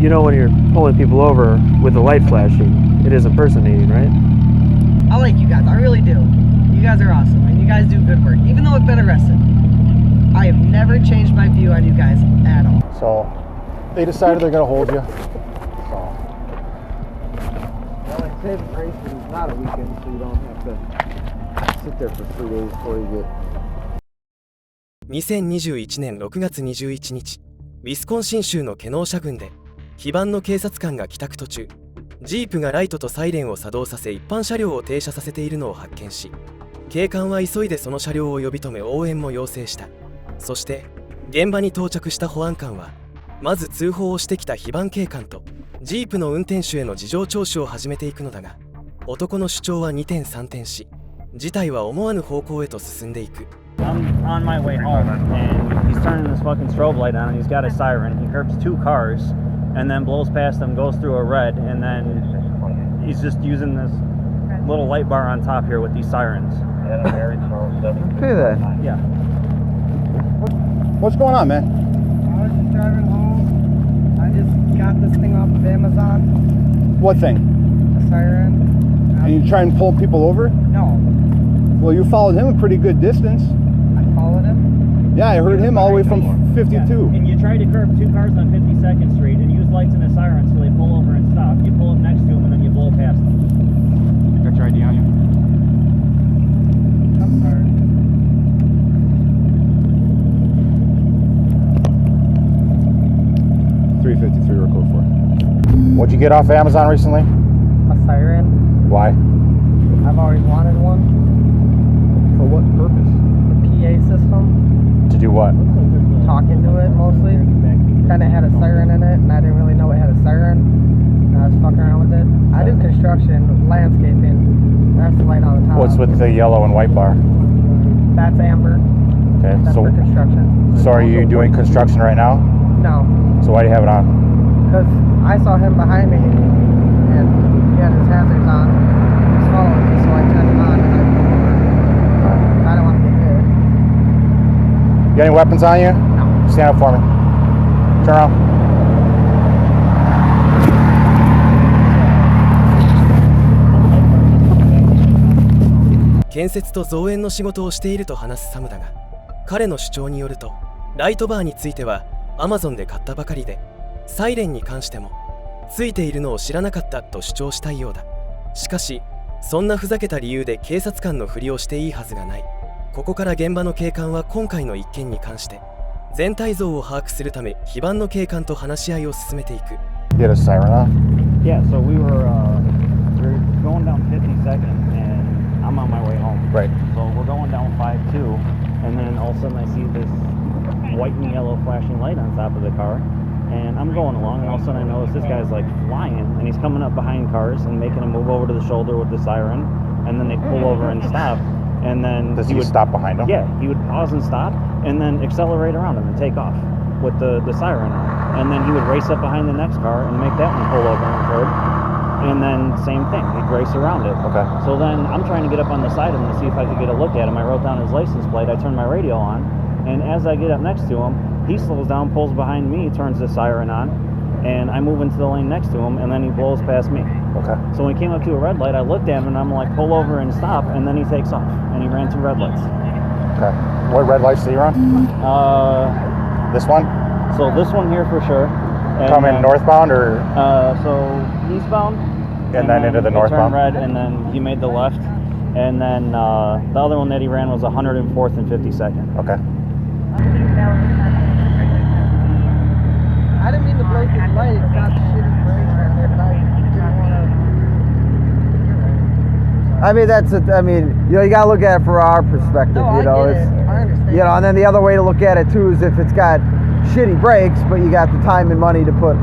you know when you're pulling people over with the light flashing, it is impersonating, right? I like you guys, I really do. You guys are awesome, and you guys do good work. Even though I've been arrested, I have never changed my view on you guys at all. So, they decided they're going to hold you. So. Well, like saving grace is not a weekend, so you don't have to sit there for 3 days before you get. 2021年6月21日、ウィスコンシン州のケノーシャ郡で非番の警察官が帰宅途中、ジープがライトとサイレンを作動させ一般車両を停車させているのを発見し、警官は急いでその車両を呼び止め応援も要請した。そして現場に到着した保安官はまず通報をしてきた非番警官とジープの運転手への事情聴取を始めていくのだが、男の主張は二転三転し、事態は思わぬ方向へと進んでいく。I'm on my way home, and he's turning this fucking strobe light on, and he's got a siren. He curbs 2 cars, and then blows past them, goes through a red, and then he's just using this little light bar on top here with these sirens. Okay then. Yeah. What's going on, man? I was just driving home. I just got this thing off of Amazon. What thing? A siren. And you try and pull people over? No. Well, you followed him a pretty good distance. I followed him? Yeah, I heard him all the way from 52. Yeah. And you try to curb 2 cars on 52nd Street and use lights and a siren so they pull over and stop. You pull up next to them and then you blow past them. Got your ID on you? I'm sorry. .353 or code 4. What'd you get off Amazon recently? A siren? Why? I've always wanted one. For what purpose? The PA system. To do what? Talking to it mostly. Kinda had a siren in it, and I didn't really know it had a siren. And I was fucking around with it. I do construction, landscaping. That's the light on the top. What's with the yellow and white bar? That's amber. Okay, That's so for construction. so are you doing construction right now? No. So why do you have it on? Because I saw him behind me, and he had his hazards on. He was following me, so I turned him on, and I pulled over. I don't want to get hit. You got any weapons on you? No. Stand up for me. Turn around. 建設と造園の仕事をしていると話すサムだが、彼の主張によると、ライトバーについては Amazon で買ったばかりで、サイレンに関してもついているのを知らなかったと主張したいようだ。しかし、そんなふざけた理由で警察官のふりをしていいはずがない。ここから現場の警官は今回の一件に関して全体像を把握するため非番の警官と話し合いを進めていく。You had a siren on? Yeah, so we were going down 52nd, and I'm on my way home. Right. So we're going down 52, and then all of a sudden I see this white and yellow flashing light on top of the car, and I'm going along, and all of a sudden I notice this guy's like flying, and he's coming up behind cars and making a move over to the shoulder with the siren, and then they pull over and stop, and then Does he would stop behind him? Yeah, he would pause and stop, and then accelerate around him and take off with the siren on, and then he would race up behind the next car and make that one pull over and curb, and then same thing, he'd race around it. Okay. So then I'm trying to get up on the side of him to see if I could get a look at him. I wrote down his license plate, I turned my radio on, and as I get up next to him, he slows down, pulls behind me, turns the siren on, and I move into the lane next to him, and then he blows past me. Okay. So when he came up to a red light, I looked at him, and I'm like, pull over and stop, and then he takes off, and he ran 2 red lights. Okay. What red lights are you on? This one? So this one here for sure. And Coming northbound or? So eastbound. And then into the it northbound? turned red, and then he made the left. And then the other one that he ran was 104th and 52nd. Okay. I didn't mean to blow his light. It's got shitty brakes on there, but I didn't want to. I mean, you gotta look at it from our perspective, No, you know. I get it. I understand. And then the other way to look at it too is if it's got shitty brakes, but you got the time and money to put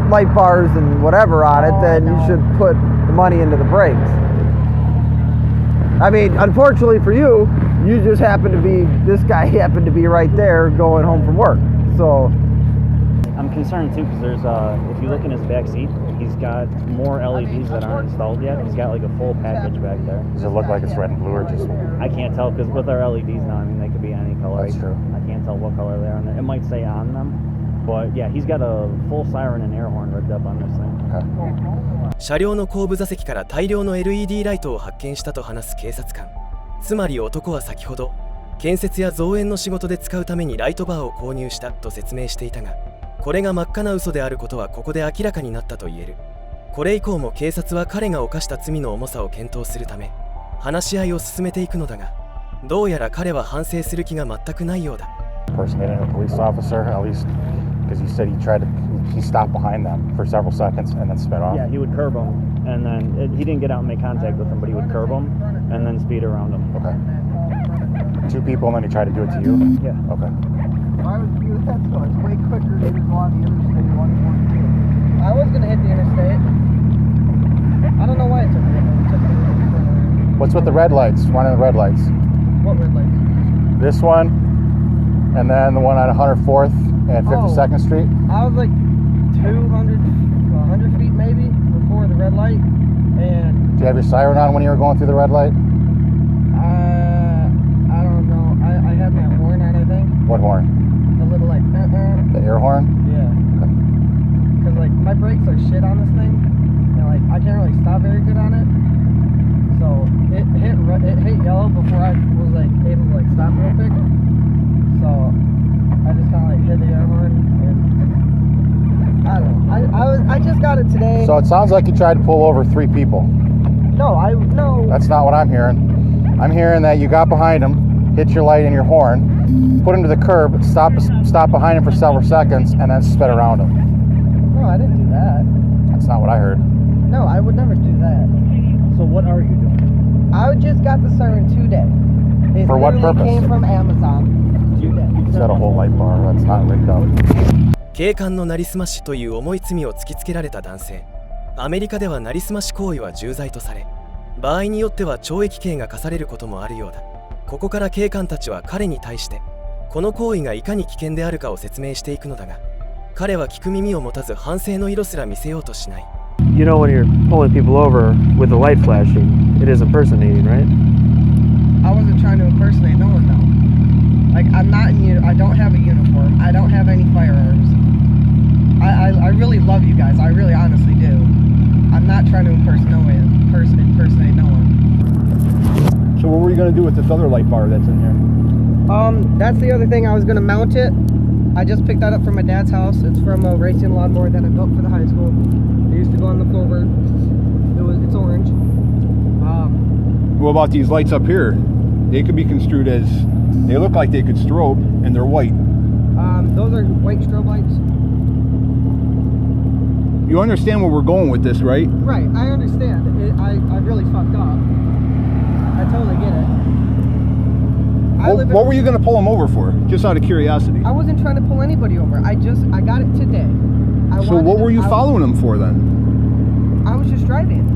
light bars and whatever on it, then you should put the money into the brakes. I mean, unfortunately for you, this guy happened to be right there going home from work. So I'm concerned too because there's if you look in his back seat, he's got more LEDs that aren't installed yet. He's got like a full package back there. Does it look like it's red and blue or just? I can't tell because with our LEDs now, I mean they could be any color. That's true. I can't tell what color they are on there. It might say on them, But yeah, he's got a full siren and air horn rigged up on this thing. 車両の後部座席から大量の LED ライトを発見したと話す警察官。つまり男は先ほど建設や造園の仕事で使うためにライトバーを購入したと説明していたが、これが真っ赤な嘘であることはここで明らかになったと言える。これ以降も警察は彼が犯した罪の重さを検討するため話し合いを進めていくのだが、どうやら彼は反省する気が全くないようだ。Impersonating a police officer, at least, because he said he stopped behind them for several seconds and then sped off. Yeah, he would curb them, and then he didn't get out and make contact with them, but he would curb them and then speed around them. Okay. 2 people, and then he tried to do it to you? Yeah. Okay. Why would you do that though? It's way quicker to go on the interstate 142. I was gonna hit the interstate. I don't know why it took me. What's with the red lights? One of the red lights. What red lights? This one, and then the one on 104th and 52nd Street. I was like 200, 100 feet maybe before the red light, and Do you have your siren on when you were going through the red light? I don't know. I had my horn on, I think. What horn? The little like The air horn? Yeah. Cause like my brakes are shit on this thing, and like I can't really stop very good on it. So it hit yellow before I was like able to like stop real quick. So I just kind of like hit the air horn, and I don't know. I just got it today. So it sounds like you tried to pull over 3 people. No. That's not what I'm hearing. I'm hearing that you got behind him, hit your light and your horn, put him to the curb, stop behind him for several seconds, and then sped around him. No, I didn't do that. That's not what I heard. No, I would never do that. So what are you doing? I just got the siren today. It For what literally purpose? Came from Amazon today. You set a whole light bar. That's not rigged up. 警官のなりすましという重い罪を突きつけられた男性。アメリカではなりすまし行為は重罪とされ、場合によっては懲役刑が課されることもあるようだ。ここから警官たちは彼に対してこの行為がいかに危険であるかを説明していくのだが、彼は聞く耳を持たず反省の色すら見せようとしない。You know when you're pulling people over with the light flashing, it is impersonating, right? I wasn't trying to impersonate no one though. Like I'm not in I don't have a uniform. I don't have any firearms. I really love you guys. I really honestly do. I'm not trying to impersonate no one. So what were you going to do with this other light bar that's in here? That's the other thing. I was gonna mount it. I just picked that up from my dad's house. It's from a racing lawnmower that I built for the high school. It used to go on the floorboard. It's orange. What about these lights up here? They could be construed as, they look like they could strobe, and they're white. Those are white strobe lights. You understand where we're going with this, right? Right, I understand. I really fucked up. I totally get it. What were you going to pull them over for? Just out of curiosity. I wasn't trying to pull anybody over. I got it today. So what were you following them for then? I was just driving.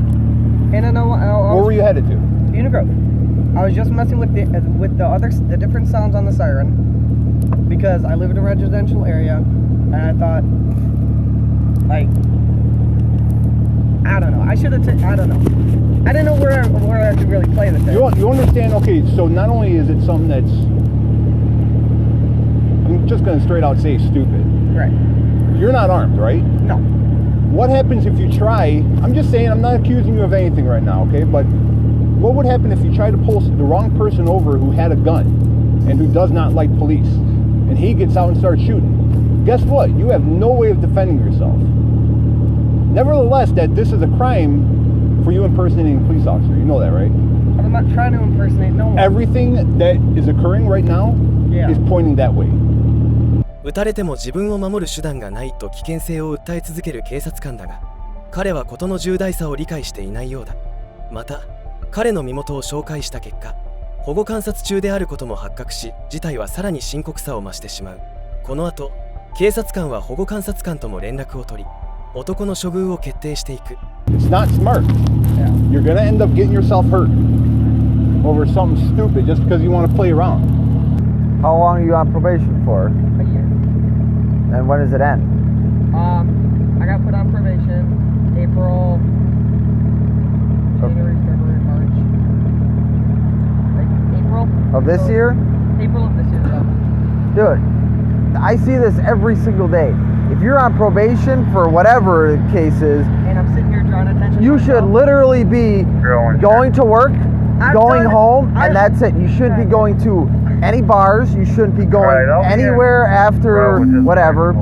And I know Where were you headed to? Unigrove. I was just messing with the different sounds on the siren because I live in a residential area, and I thought, like, I don't know. I don't know. I didn't know where I could really play the thing. You understand? Okay, so not only is it something that's, I'm just going to straight out say stupid. Right. You're not armed, right? No. What happens if you try, I'm just saying, I'm not accusing you of anything right now, okay? But what would happen if you try to pull the wrong person over who had a gun and who does not like police, and he gets out and starts shooting? Guess what? You have no way of defending yourself. Nevertheless, that this is a crime for you impersonating a police officer. You know that, right? But I'm not trying to impersonate no one. Everything that is occurring right now is pointing that way. 撃たれても自分を守る手段がないと危険性を訴え続ける警察官だが、彼は事の重大さを理解していないようだ。また、彼の身元を紹介した結果、保護観察中であることも発覚し、事態はさらに深刻さを増してしまう。この後、警察官は保護観察官とも連絡を取り、男の処遇を決定していく。It's not smart. You're gonna end up getting yourself hurt over something stupid just because you want to play around. How long are you on probation for? A year. And when does it end? I got put on probation April, January, February, March. Like April. Of this year? April of this year. Dude, I see this every single day. If you're on probation for whatever the case is, And I'm sitting here drawing attention. you to should myself. literally be going to work, going home, and that's it. You shouldn't be going to any bars. You shouldn't be going anywhere after whatever.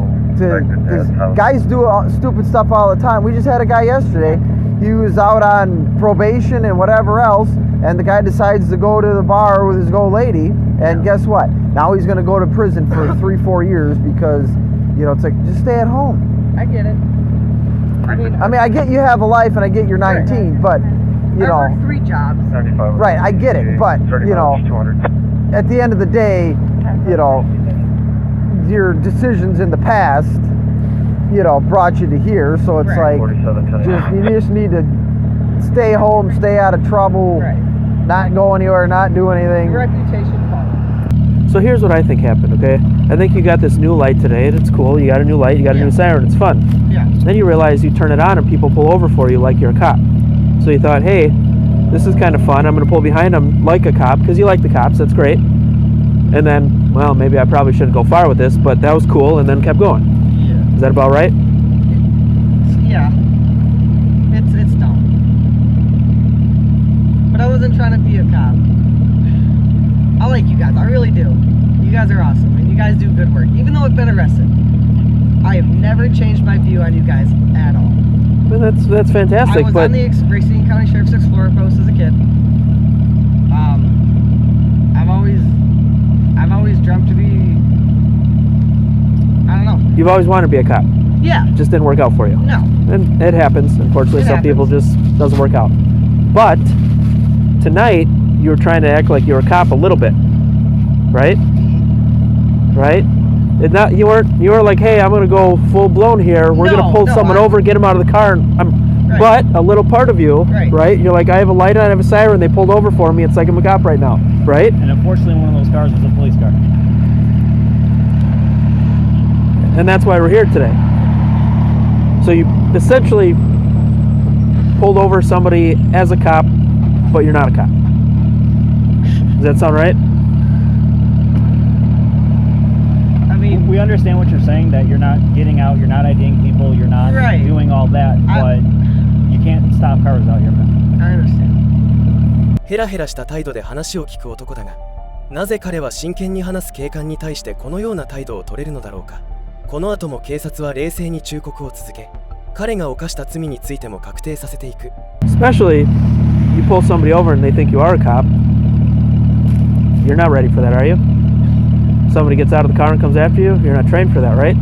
Guys do stupid stuff all the time. We just had a guy yesterday. He was out on probation and whatever else, and the guy decides to go to the bar with his old lady, and guess what? Now he's going to go to prison for 3-4 years because, you know, it's like, just stay at home. I get it. I mean, I get you have a life, and I get you're 19, but, you I know. work 3 jobs. Right, I get it, but, you know, at the end of the day, you know, your decisions in the past, you know, brought you to here, so it's like, you just need to stay home, stay out of trouble, not go anywhere, not do anything. Reputation part. So here's what I think happened, okay? I think you got this new light today, and it's cool. You got a new light, you got a new siren, it's fun. Yeah. Then you realize you turn it on and people pull over for you like you're a cop. So you thought, hey, this is kind of fun. I'm going to pull behind them like a cop because you like the cops. That's great. And then, well, maybe I probably shouldn't go far with this, but that was cool, and then kept going. Yeah. Is that about right? Yeah. It's dumb. But I wasn't trying to be a cop. I like you guys. I really do. You guys are awesome, and you guys do good work. Even though I've been arrested, I have never changed my view on you guys at all. Well, that's fantastic. I was but on the Racine County Sheriff's Explorer post as a kid. I've always dreamt to be. I don't know. you've always wanted to be a cop. Yeah. Just didn't work out for you. No. And it happens. Unfortunately, some people just doesn't work out. But tonight, you were trying to act like you were a cop a little bit, right? Right? You were like, hey, I'm gonna go full blown here. We're gonna pull someone over, get him out of the car. But a little part of you, right? You're like, I have a light on, I have a siren. They pulled over for me. It's like I'm a cop right now, right? And unfortunately, one of those cars was a police car. And that's why we're here today. So you essentially pulled over somebody as a cop, but you're not a cop. Does that sound right? I mean, we understand what you're saying, that you're not getting out, you're not IDing people, you're not doing all that, but you can't stop cars out here, man. I understand. ヘラヘラした態度で話を聞く男だが、なぜ彼は真剣に話す警官に対してこのような態度を取れるのだろうか。この後も警察は冷静に忠告を続け、彼が犯した罪についても確定させていく。Especially, you pull somebody over and they think you are a cop. You're not ready for that, are you? Somebody gets out of the car and comes after you. You're not trained for that, right?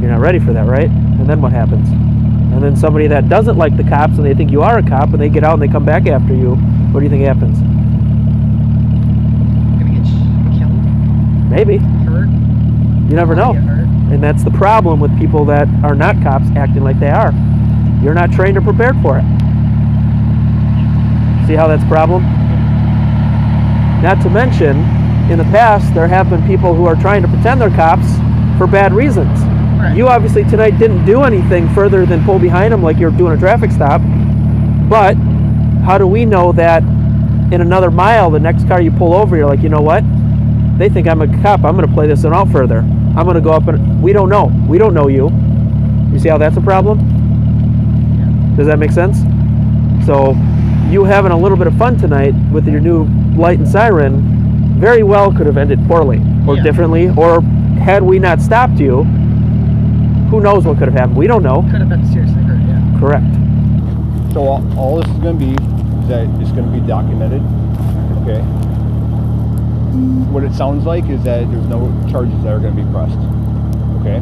You're not ready for that, right? And then what happens? And then somebody that doesn't like the cops and they think you are a cop and they get out and they come back after you. What do you think happens? Gonna get killed? Maybe. Hurt? You never know. Get hurt. And that's the problem with people that are not cops acting like they are. You're not trained or prepared for it. See how that's a problem? Not to mention, in the past, there have been people who are trying to pretend they're cops for bad reasons. Right. You obviously tonight didn't do anything further than pull behind them like you're doing a traffic stop. But how do we know that in another mile, the next car you pull over, you're like, you know what? They think I'm a cop. I'm going to play this one out further. I'm going to go up and... We don't know. We don't know you. You see how that's a problem? Does that make sense? So you having a little bit of fun tonight with your new light and siren very well could have ended poorly or differently, or had we not stopped you, who knows what could have happened. We don't know. Could have been seriously hurt, yeah. Correct. So all this is going to be is that it's going to be documented, okay? What it sounds like is that there's no charges that are going to be pressed, okay?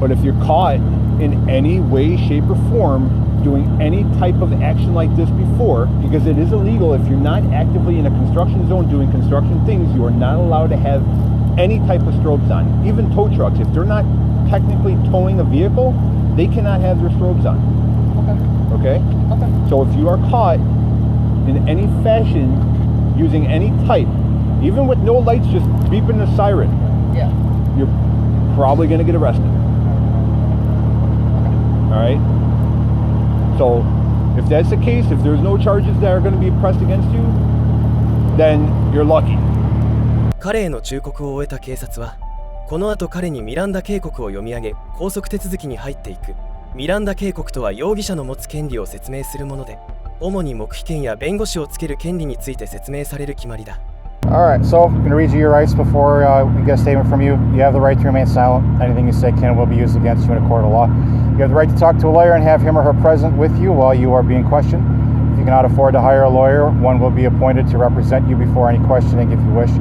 But if you're caught in any way, shape, or form doing any type of action like this before, because it is illegal if you're not actively in a construction zone doing construction things, you are not allowed to have any type of strobes on. Even tow trucks, if they're not technically towing a vehicle, they cannot have their strobes on. Okay? So if you are caught in any fashion using any type, even with no lights, just beeping the siren, you're probably going to get arrested. All right? So if that's the case, if there's no charges that are going to be pressed against you, then you're lucky. 彼への忠告を終えた警察は、この後彼にミランダ警告を読み上げ、拘束手続きに入っていく。ミランダ警告とは容疑者の持つ権利を説明するもので、主に黙秘権や弁護士をつける権利について説明される決まりだ。Alright, so I'm going to read you your rights before we get a statement from you. You have the right to remain silent. Anything you say can and will be used against you in a court of law. You have the right to talk to a lawyer and have him or her present with you while you are being questioned. If you cannot afford to hire a lawyer, one will be appointed to represent you before any questioning if you wish.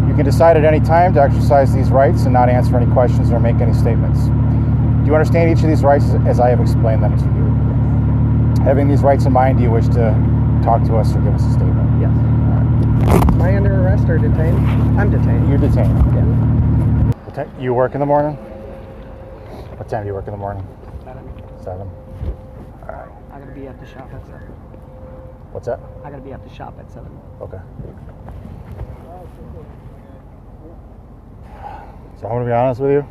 You can decide at any time to exercise these rights and not answer any questions or make any statements. Do you understand each of these rights as I have explained them to you? Having these rights in mind, do you wish to talk to us or give us a statement? Yes. Am I under arrest or detained? I'm detained. You're detained. Yeah. You work in the morning? What time do you work in the morning? 7. Alright. I gotta be at the shop at 7. What's that? I gotta be at the shop at 7. Okay. So I'm going to be honest with you.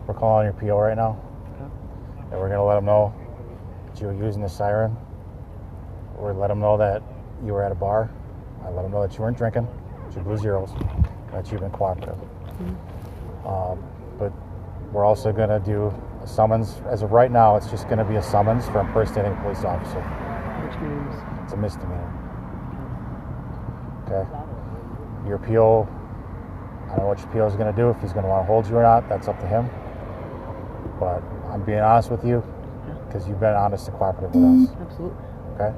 We're calling your PO right now. Okay. And we're going to let them know that you were using the siren. We're going to let them know that you were at a bar. I let them know that you weren't drinking, that you blew zeros, that you've been cooperative. But we're also going to do a summons. As of right now, it's just going to be a summons for impersonating a police officer. Which means? It's a misdemeanor. Okay? Your PO, I don't know what your PO is going to do, if he's going to want to hold you or not, that's up to him. But I'm being honest with you because you've been honest and cooperative with us. Absolutely. Okay?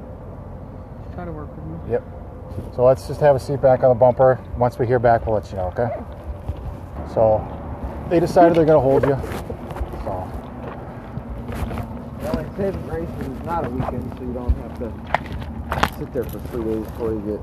Just try to work with me. Yep. So let's just have a seat back on the bumper. Once we hear back, we'll let you know, okay? So they decided they're going to hold you. So. Well, Saving Grace is not a weekend, so you don't have to sit there for 3 days before you get.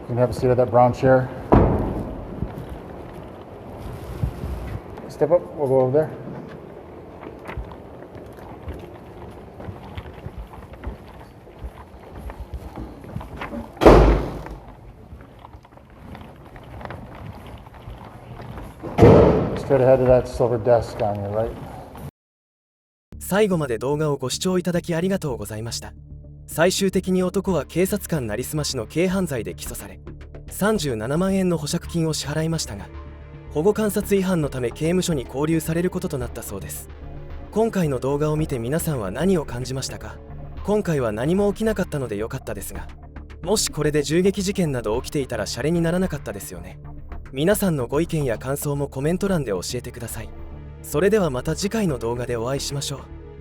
You can have a seat at that brown chair. Step up, we'll go over there. Straight ahead to that silver desk on your right. 最後まで動画をご視聴いただきありがとうございました。最終的に男は警察官なりすましの軽犯罪で起訴され、37万円の保釈金を支払いましたが、保護観察違反のため刑務所に勾留されることとなったそうです。今回の動画を見て皆さんは何を感じましたか？今回は何も起きなかったので良かったですが、もしこれで銃撃事件など起きていたらシャレにならなかったですよね。皆さんのご意見や感想もコメント欄で教えてください。それではまた次回の動画でお会いしましょう。